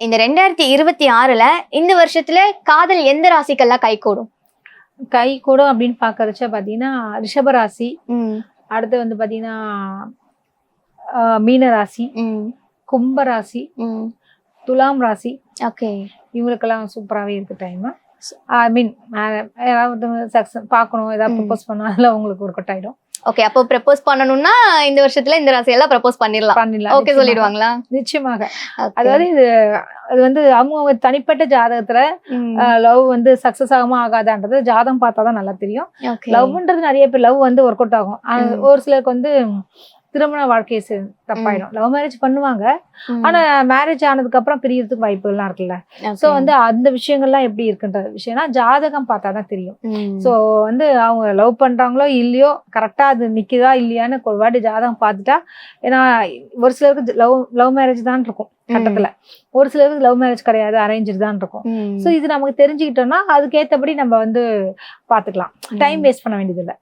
இந்த 2026ல இந்த வருஷத்துல காதல் எந்த ராசிக்கெல்லாம் கைகூடும்? கை கூடும் அப்படின்னு பாக்குறச்ச பாத்தீங்கன்னா ரிஷபராசி, அடுத்து வந்து பாத்தீங்கன்னா மீன ராசி, கும்ப ராசி, துலாம் ராசி. ஓகே, இவங்களுக்கெல்லாம் சூப்பராகவே இருக்கு டைம். ஐ மீன் யாராவது சக்சஸ் பார்க்கணும், ஏதாவது ப்ரப்போஸ் பண்ணா அதெல்லாம் உங்களுக்கு ஒர்க் அவுட் ஆயிடும். ஓகே, அப்போ ப்ரப்போஸ் பண்ணணும்னா இந்த வருஷத்துல இந்த ராசியெல்லாம் ப்ரப்போஸ் பண்ணிடலாம். ஓகே சொல்லிடுவாங்களா? நிச்சயமாக. அதாவது அது வந்து அவங்க தனிப்பட்ட ஜாதகத்துல லவ் வந்து சக்சஸ் ஆகுமா ஆகாதான்றது ஜாதகம் பார்த்தாதான் நல்லா தெரியும். லவ்ன்றது நிறைய பேர் லவ் வந்து ஒர்க் அவுட் ஆகும். ஒரு சிலருக்கு வந்து திருமண வாழ்க்கையை தப்பாயிடும். லவ் மேரேஜ் பண்ணுவாங்க, ஆனா மேரேஜ் ஆனதுக்கு அப்புறம் பிரியறதுக்கு வாய்ப்புகள்லாம் இருக்குல்ல. சோ வந்து அந்த விஷயங்கள்லாம் எப்படி இருக்குன்ற விஷயம்னா ஜாதகம் பார்த்தாதான் தெரியும். சோ வந்து அவங்க லவ் பண்றாங்களோ இல்லையோ கரெக்டா அது நிக்குதா இல்லையான்னு ஒரு வாட்டி ஜாதகம் பார்த்துட்டா. ஏன்னா ஒரு சிலருக்கு லவ் மேரேஜ் தான் இருக்கும் கட்டத்துல, ஒரு சிலருக்கு லவ் மேரேஜ் கிடையாது, அரேஞ்சு தான் இருக்கும். சோ இது நமக்கு தெரிஞ்சுக்கிட்டோம்னா அதுக்கேற்றபடி நம்ம வந்து பாத்துக்கலாம். டைம் வேஸ்ட் பண்ண வேண்டியது இல்லை.